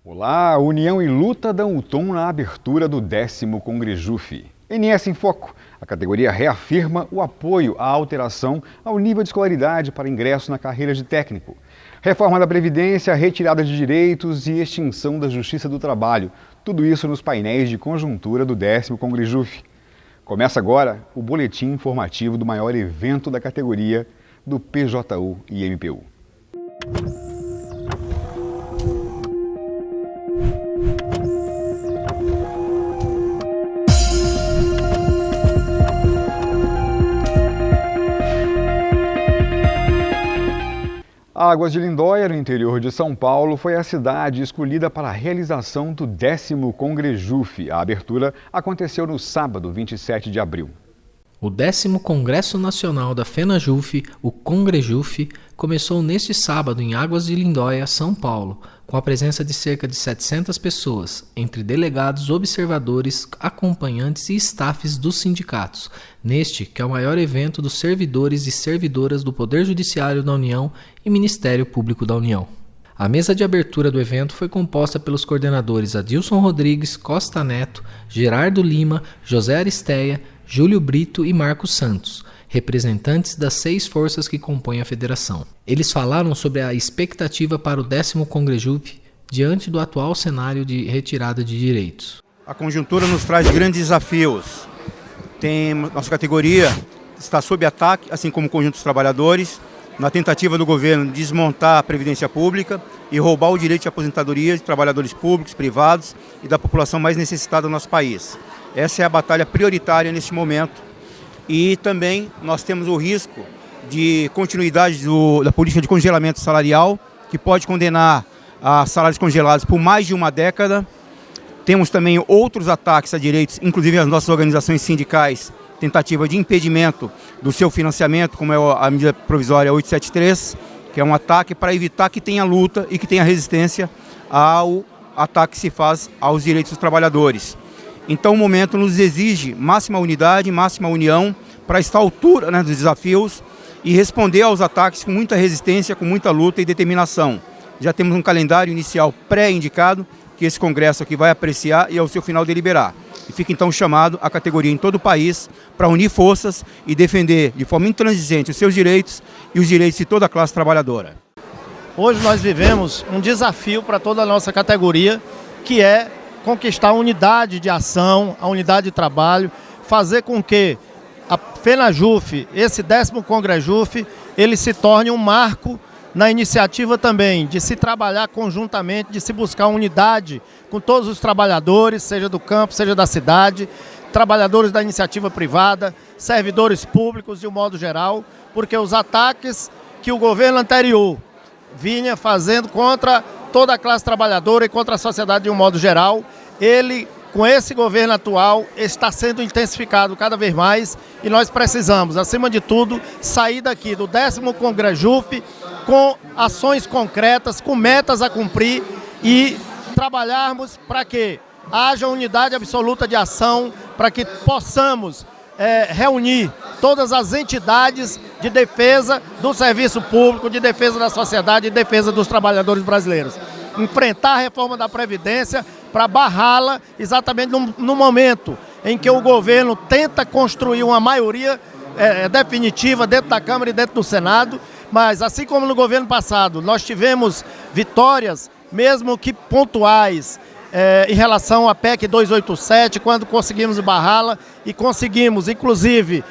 Olá, União e Luta dão o tom na abertura do 10º Congrejuf. NS em Foco. A categoria reafirma o apoio à alteração ao nível de escolaridade para ingresso na carreira de técnico. Reforma da Previdência, retirada de direitos e extinção da Justiça do Trabalho. Tudo isso nos painéis de conjuntura do 10º Congrejuf. Começa agora o boletim informativo do maior evento da categoria do PJU e MPU. Águas de Lindóia, no interior de São Paulo, foi a cidade escolhida para a realização do 10º Congrejuf. A abertura aconteceu no sábado, 27 de abril. O 10º Congresso Nacional da FENAJUF, o Congrejuf, começou neste sábado em Águas de Lindóia, São Paulo, com a presença de cerca de 700 pessoas, entre delegados, observadores, acompanhantes e staffs dos sindicatos, neste que é o maior evento dos servidores e servidoras do Poder Judiciário da União e Ministério Público da União. A mesa de abertura do evento foi composta pelos coordenadores Adilson Rodrigues, Costa Neto, Gerardo Lima, José Aristeia, Júlio Brito e Marcos Santos, representantes das 6 forças que compõem a federação. Eles falaram sobre a expectativa para o 10º Congrejuf diante do atual cenário de retirada de direitos. A conjuntura nos traz grandes desafios. Nossa categoria está sob ataque, assim como o conjunto dos trabalhadores, na tentativa do governo de desmontar a Previdência Pública e roubar o direito de aposentadoria de trabalhadores públicos, privados e da população mais necessitada do nosso país. Essa é a batalha prioritária neste momento. E também nós temos o risco de continuidade da política de congelamento salarial, que pode condenar a salários congelados por mais de uma década. Temos também outros ataques a direitos, inclusive as nossas organizações sindicais, tentativa de impedimento do seu financiamento, como é a medida provisória 873, que é um ataque para evitar que tenha luta e que tenha resistência ao ataque que se faz aos direitos dos trabalhadores. Então o momento nos exige máxima unidade, máxima união para estar à altura, dos desafios e responder aos ataques com muita resistência, com muita luta e determinação. Já temos um calendário inicial pré-indicado que esse Congresso aqui vai apreciar e ao seu final deliberar. E fica então chamado a categoria em todo o país para unir forças e defender de forma intransigente os seus direitos e os direitos de toda a classe trabalhadora. Hoje nós vivemos um desafio para toda a nossa categoria, que é conquistar a unidade de ação, a unidade de trabalho, fazer com que a FENAJUF, esse 10º Congrejuf, ele se torne um marco na iniciativa também de se trabalhar conjuntamente, de se buscar unidade com todos os trabalhadores, seja do campo, seja da cidade, trabalhadores da iniciativa privada, servidores públicos de um modo geral, porque os ataques que o governo anterior vinha fazendo contra toda a classe trabalhadora e contra a sociedade de um modo geral, ele, com esse governo atual, está sendo intensificado cada vez mais e nós precisamos, acima de tudo, sair daqui do 10º Congrejuf com ações concretas, com metas a cumprir e trabalharmos para que haja unidade absoluta de ação, para que possamos reunir todas as entidades de defesa do serviço público, de defesa da sociedade e de defesa dos trabalhadores brasileiros. Enfrentar a reforma da Previdência para barrá-la exatamente no momento em que o governo tenta construir uma maioria definitiva dentro da Câmara e dentro do Senado, mas assim como no governo passado nós tivemos vitórias, mesmo que pontuais, em relação à PEC 287, quando conseguimos barrá-la e conseguimos, inclusive,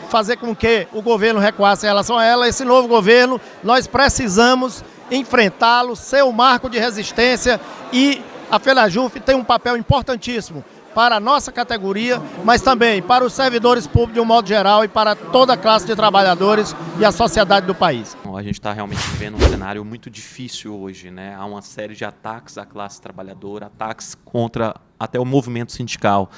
fazer com que o governo recuasse em relação a ela. Esse novo governo, nós precisamos enfrentá-lo, ser o marco de resistência e a FENAJUF tem um papel importantíssimo para a nossa categoria, mas também para os servidores públicos de um modo geral e para toda a classe de trabalhadores e a sociedade do país. A gente está realmente vivendo um cenário muito difícil hoje, né? Há uma série de ataques à classe trabalhadora, ataques contra até o movimento sindical.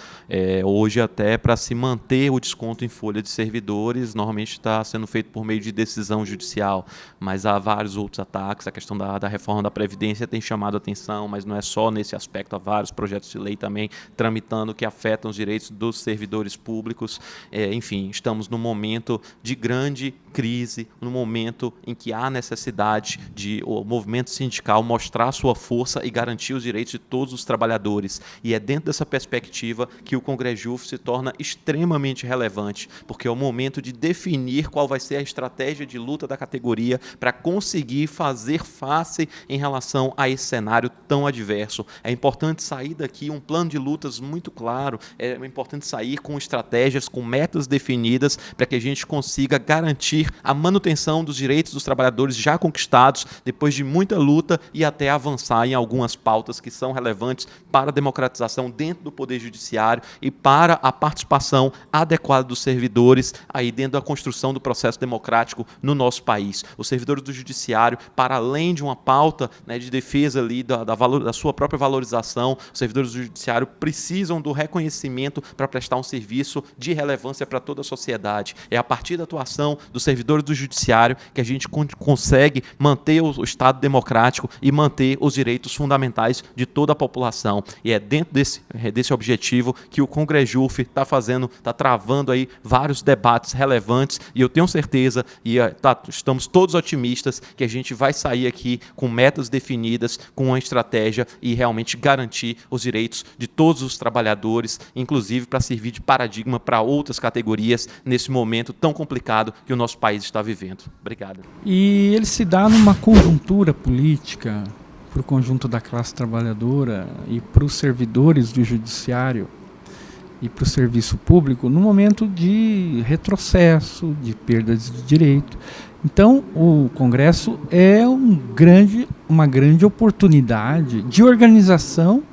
Hoje até para se manter o desconto em folha de servidores, normalmente está sendo feito por meio de decisão judicial, mas há vários outros ataques. A questão da reforma da Previdência tem chamado a atenção, mas não é só nesse aspecto, há vários projetos de lei também tramitando que afetam os direitos dos servidores públicos. Enfim, estamos num momento de grande crise, num momento em que há necessidade de o movimento sindical mostrar sua força e garantir os direitos de todos os trabalhadores. E é dentro dessa perspectiva que o CONGREJUF se torna extremamente relevante, porque é o momento de definir qual vai ser a estratégia de luta da categoria para conseguir fazer face em relação a esse cenário tão adverso. É importante sair daqui um plano de lutas muito claro, é importante sair com estratégias, com metas definidas, para que a gente consiga garantir a manutenção dos direitos dos trabalhadores já conquistados depois de muita luta e até avançar em algumas pautas que são relevantes para a democratização dentro do Poder Judiciário e para a participação adequada dos servidores aí dentro da construção do processo democrático no nosso país. Os servidores do Judiciário, para além de uma pauta, né, de defesa ali da sua própria valorização, os servidores do Judiciário precisam do reconhecimento para prestar um serviço de relevância para toda a sociedade. É a partir da atuação dos servidores do Judiciário que a gente consegue manter o Estado democrático e manter os direitos fundamentais de toda a população. E é dentro desse objetivo que o CONGREJUF está travando aí vários debates relevantes, e eu tenho certeza, e estamos todos otimistas, que a gente vai sair aqui com metas definidas, com uma estratégia e realmente garantir os direitos de todos os trabalhadores, inclusive para servir de paradigma para outras categorias nesse momento tão complicado que o nosso país está vivendo. Obrigado. E ele se dá numa conjuntura política para o conjunto da classe trabalhadora e para os servidores do judiciário e para o serviço público num momento de retrocesso, de perdas de direito. Então, o Congresso é uma grande oportunidade de organização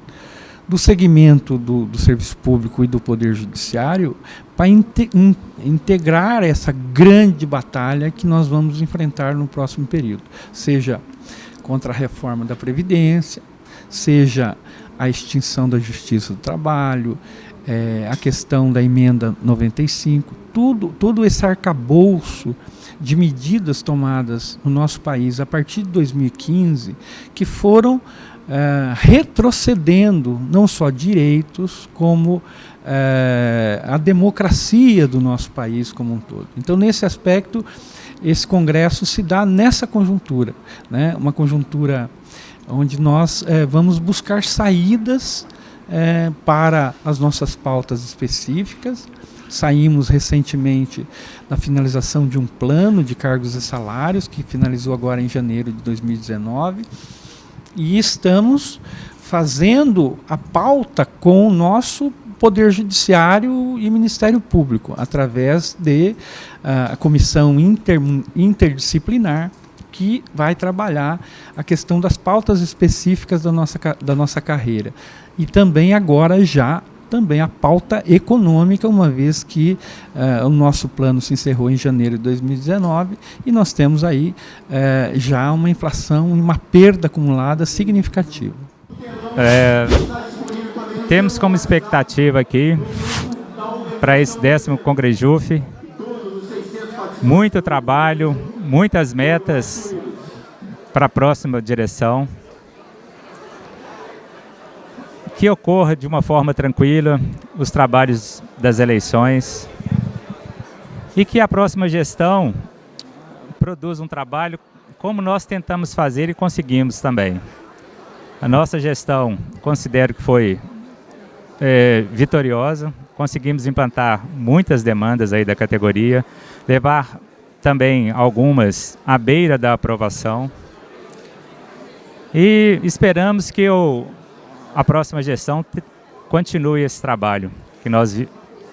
do segmento do serviço público e do Poder Judiciário para integrar essa grande batalha que nós vamos enfrentar no próximo período, seja contra a reforma da Previdência, seja a extinção da Justiça do Trabalho, a questão da emenda 95, todo esse arcabouço de medidas tomadas no nosso país a partir de 2015, que foram retrocedendo não só direitos, como a democracia do nosso país como um todo. Então, nesse aspecto, esse Congresso se dá nessa conjuntura, né? Uma conjuntura onde nós vamos buscar saídas para as nossas pautas específicas. Saímos recentemente na finalização de um plano de cargos e salários, que finalizou agora em janeiro de 2019, e estamos fazendo a pauta com o nosso Poder Judiciário e Ministério Público, através de a comissão interdisciplinar, que vai trabalhar a questão das pautas específicas da nossa carreira. E também agora também a pauta econômica, uma vez que o nosso plano se encerrou em janeiro de 2019 e nós temos aí já uma inflação e uma perda acumulada significativa. Temos como expectativa aqui, para esse 10º CONGREJUF, muito trabalho, muitas metas para a próxima direção. Que ocorra de uma forma tranquila os trabalhos das eleições e que a próxima gestão produza um trabalho como nós tentamos fazer e conseguimos também. A nossa gestão, considero que foi vitoriosa, conseguimos implantar muitas demandas aí da categoria, levar também algumas à beira da aprovação e esperamos que a próxima gestão continue esse trabalho que nós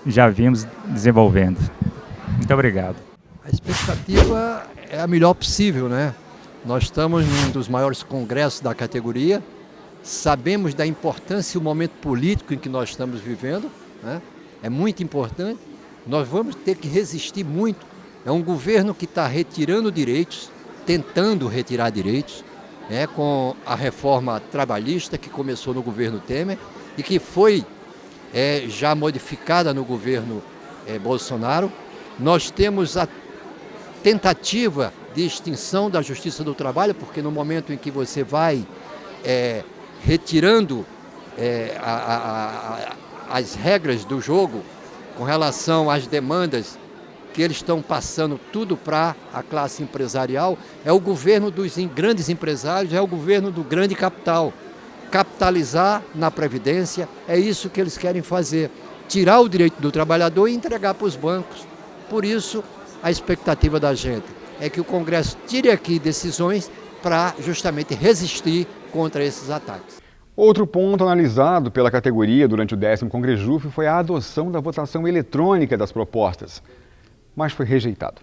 já vimos desenvolvendo. Muito obrigado. A expectativa é a melhor possível, né? Nós estamos num dos maiores congressos da categoria, sabemos da importância e o momento político em que nós estamos vivendo, né? É muito importante, nós vamos ter que resistir muito. É um governo que está retirando direitos, tentando retirar direitos, com a reforma trabalhista que começou no governo Temer, e que foi já modificada no governo Bolsonaro. Nós temos a tentativa de extinção da Justiça do Trabalho, porque no momento em que você vai retirando as regras do jogo com relação às demandas que eles estão passando tudo para a classe empresarial, é o governo dos grandes empresários, é o governo do grande capital. Capitalizar na Previdência, é isso que eles querem fazer, tirar o direito do trabalhador e entregar para os bancos. Por isso, a expectativa da gente é que o Congresso tire aqui decisões para justamente resistir contra esses ataques. Outro ponto analisado pela categoria durante o 10º Congrejuf foi a adoção da votação eletrônica das propostas, mas foi rejeitado.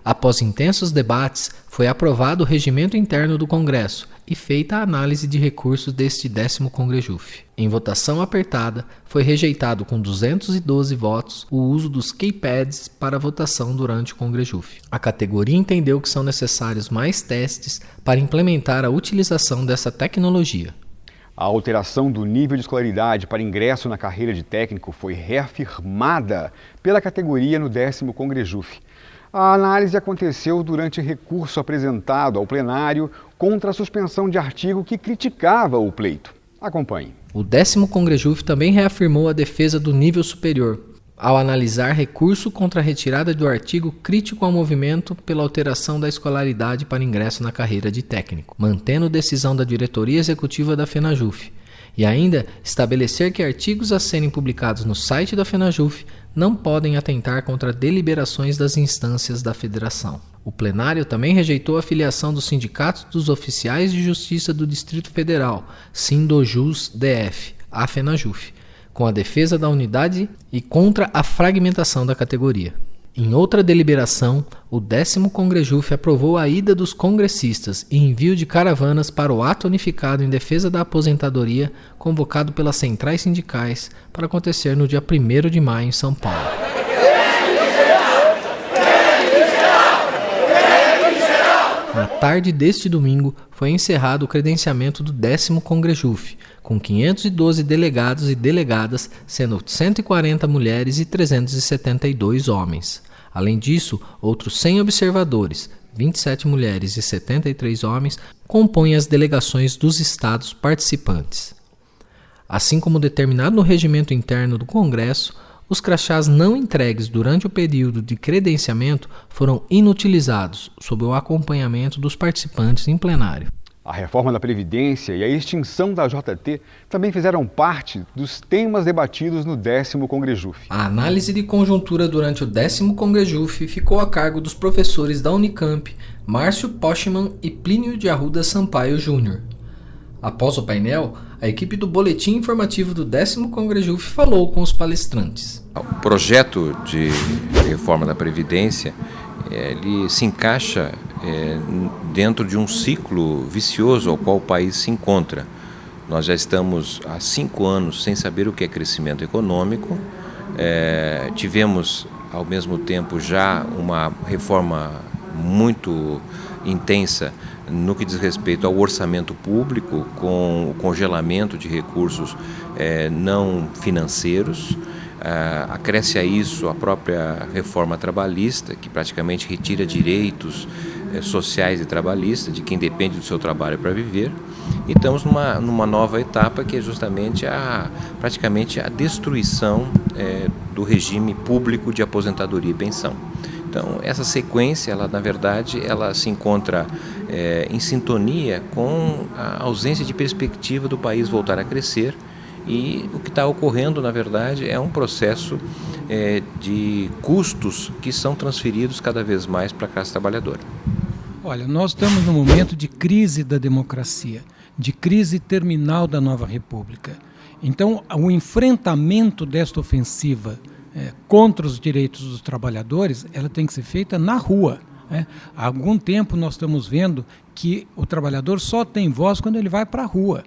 Após intensos debates, foi aprovado o regimento interno do Congresso e feita a análise de recursos deste 10º Congrejuf. Em votação apertada, foi rejeitado com 212 votos o uso dos keypads para votação durante o Congrejuf. A categoria entendeu que são necessários mais testes para implementar a utilização dessa tecnologia. A alteração do nível de escolaridade para ingresso na carreira de técnico foi reafirmada pela categoria no 10º Congrejuf. A análise aconteceu durante recurso apresentado ao plenário contra a suspensão de artigo que criticava o pleito. Acompanhe. O 10º Congrejuf também reafirmou a defesa do nível superior, ao analisar recurso contra a retirada do artigo crítico ao movimento pela alteração da escolaridade para ingresso na carreira de técnico, mantendo decisão da diretoria executiva da FENAJUF, e ainda estabelecer que artigos a serem publicados no site da FENAJUF não podem atentar contra deliberações das instâncias da federação. O plenário também rejeitou a filiação dos sindicatos dos oficiais de justiça do Distrito Federal, Sindojus-DF, à FENAJUF, com a defesa da unidade e contra a fragmentação da categoria. Em outra deliberação, o 10º Congrejuf aprovou a ida dos congressistas e envio de caravanas para o ato unificado em defesa da aposentadoria convocado pelas centrais sindicais para acontecer no dia 1º de maio em São Paulo. Na tarde deste domingo, foi encerrado o credenciamento do 10º Congrejuf, com 512 delegados e delegadas, sendo 140 mulheres e 372 homens. Além disso, outros 100 observadores, 27 mulheres e 73 homens, compõem as delegações dos estados participantes. Assim como determinado no regimento interno do Congresso, os crachás não entregues durante o período de credenciamento foram inutilizados, sob o acompanhamento dos participantes em plenário. A reforma da Previdência e a extinção da JT também fizeram parte dos temas debatidos no 10º Congrejuf. A análise de conjuntura durante o 10º Congrejuf ficou a cargo dos professores da Unicamp, Márcio Pochmann e Plínio de Arruda Sampaio Júnior. Após o painel, a equipe do Boletim Informativo do 10º Congrejuf falou com os palestrantes. O projeto de reforma da Previdência ele se encaixa dentro de um ciclo vicioso ao qual o país se encontra. Nós já estamos há 5 anos sem saber o que é crescimento econômico, tivemos ao mesmo tempo já uma reforma muito intensa no que diz respeito ao orçamento público, com o congelamento de recursos não financeiros. Acresce a isso a própria reforma trabalhista, que praticamente retira direitos sociais e trabalhistas de quem depende do seu trabalho para viver. E estamos numa nova etapa que é justamente praticamente a destruição do regime público de aposentadoria e pensão. Então, essa sequência, ela, na verdade, ela se encontra em sintonia com a ausência de perspectiva do país voltar a crescer. E o que está ocorrendo, na verdade, é um processo de custos que são transferidos cada vez mais para a classe trabalhadora. Olha, nós estamos num momento de crise da democracia, de crise terminal da nova república. Então, o enfrentamento desta ofensiva contra os direitos dos trabalhadores, ela tem que ser feita na rua. Há algum tempo nós estamos vendo que o trabalhador só tem voz quando ele vai para a rua.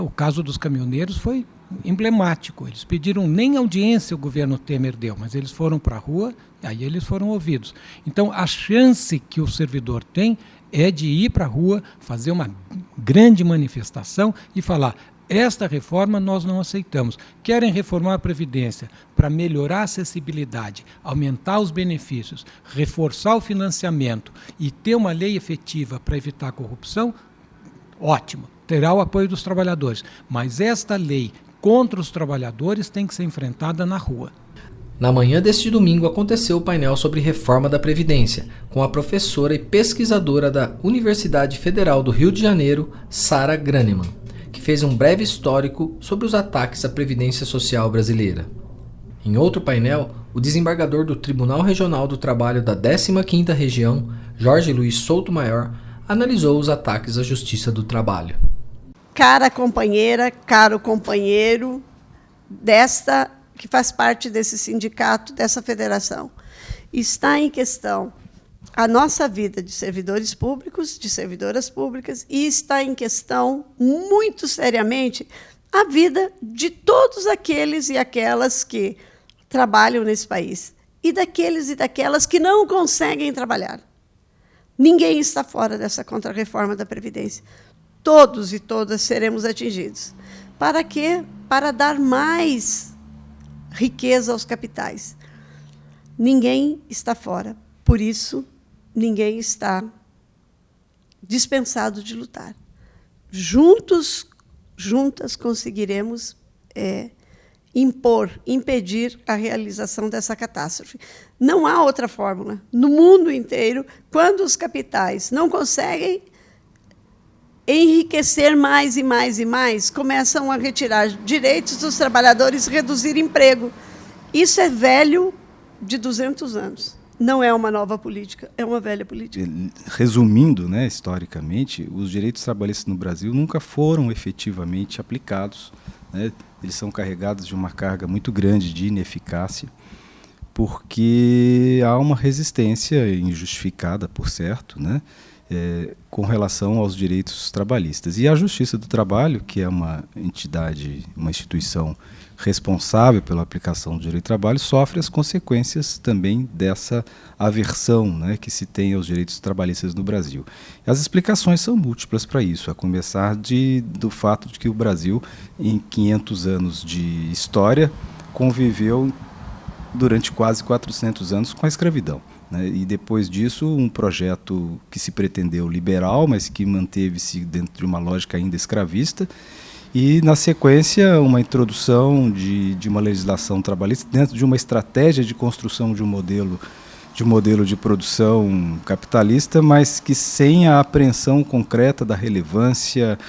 O caso dos caminhoneiros foi emblemático. Eles pediram nem audiência, o governo Temer deu, mas eles foram para a rua e aí eles foram ouvidos. Então, a chance que o servidor tem é de ir para a rua, fazer uma grande manifestação e falar: Esta reforma nós não aceitamos. Querem reformar a Previdência para melhorar a acessibilidade, aumentar os benefícios, reforçar o financiamento e ter uma lei efetiva para evitar a corrupção? Ótimo, terá o apoio dos trabalhadores. Mas esta lei contra os trabalhadores tem que ser enfrentada na rua. Na manhã deste domingo aconteceu o painel sobre reforma da Previdência, com a professora e pesquisadora da Universidade Federal do Rio de Janeiro, Sara Graneman, que fez um breve histórico sobre os ataques à Previdência Social brasileira. Em outro painel, o desembargador do Tribunal Regional do Trabalho da 15ª Região, Jorge Luiz Souto Maior, analisou os ataques à Justiça do Trabalho. Cara companheira, caro companheiro que faz parte desse sindicato, dessa federação, está em questão a nossa vida de servidores públicos, de servidoras públicas, e está em questão, muito seriamente, a vida de todos aqueles e aquelas que trabalham nesse país, e daqueles e daquelas que não conseguem trabalhar. Ninguém está fora dessa contrarreforma da Previdência. Todos e todas seremos atingidos. Para quê? Para dar mais riqueza aos capitais. Ninguém está fora. Por isso, ninguém está dispensado de lutar. Juntas conseguiremos impedir a realização dessa catástrofe. Não há outra fórmula. No mundo inteiro, quando os capitais não conseguem enriquecer mais e mais e mais, começam a retirar direitos dos trabalhadores, reduzir emprego. Isso é velho de 200 anos. Não é uma nova política, é uma velha política. Resumindo, né, historicamente, os direitos trabalhistas no Brasil nunca foram efetivamente aplicados, né? Eles são carregados de uma carga muito grande de ineficácia, porque há uma resistência injustificada, por certo, né, com relação aos direitos trabalhistas. E a Justiça do Trabalho, que é uma entidade, uma instituição responsável pela aplicação do direito do trabalho, sofre as consequências também dessa aversão, né, que se tem aos direitos trabalhistas no Brasil. As explicações são múltiplas para isso, a começar do fato de que o Brasil, em 500 anos de história, conviveu durante quase 400 anos com a escravidão. E depois disso, um projeto que se pretendeu liberal, mas que manteve-se dentro de uma lógica ainda escravista, e, na sequência, uma introdução de uma legislação trabalhista dentro de uma estratégia de construção de um modelo de produção capitalista, mas que sem a apreensão concreta da relevância,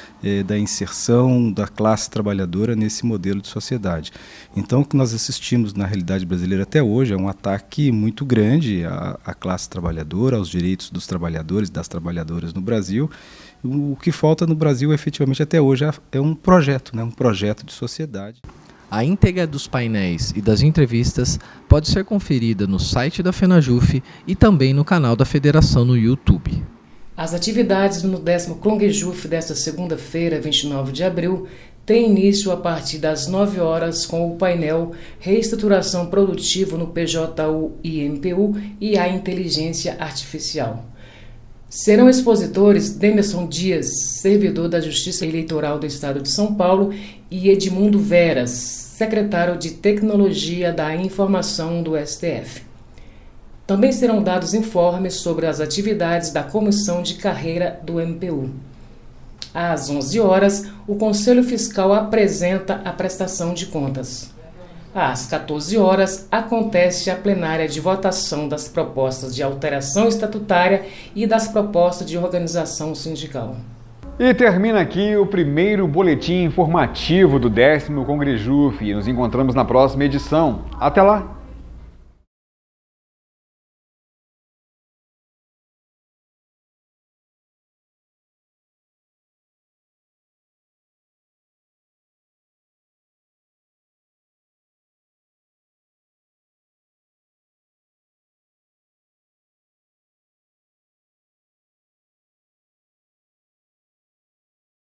da inserção da classe trabalhadora nesse modelo de sociedade. Então, o que nós assistimos na realidade brasileira até hoje é um ataque muito grande à classe trabalhadora, aos direitos dos trabalhadores e das trabalhadoras no Brasil. O que falta no Brasil, efetivamente, até hoje é um projeto, né? Um projeto de sociedade. A íntegra dos painéis e das entrevistas pode ser conferida no site da FENAJUF e também no canal da Federação no YouTube. As atividades no 10º CONGREJUF desta segunda-feira, 29 de abril, têm início a partir das 9 horas com o painel Reestruturação Produtiva no PJU e MPU e a Inteligência Artificial. Serão expositores Demerson Dias, servidor da Justiça Eleitoral do Estado de São Paulo, e Edmundo Veras, secretário de Tecnologia da Informação do STF. Também serão dados informes sobre as atividades da Comissão de Carreira do MPU. Às 11 horas, o Conselho Fiscal apresenta a prestação de contas. Às 14 horas, acontece a plenária de votação das propostas de alteração estatutária e das propostas de organização sindical. E termina aqui o primeiro boletim informativo do 10º CONGREJUF. Nos encontramos na próxima edição. Até lá!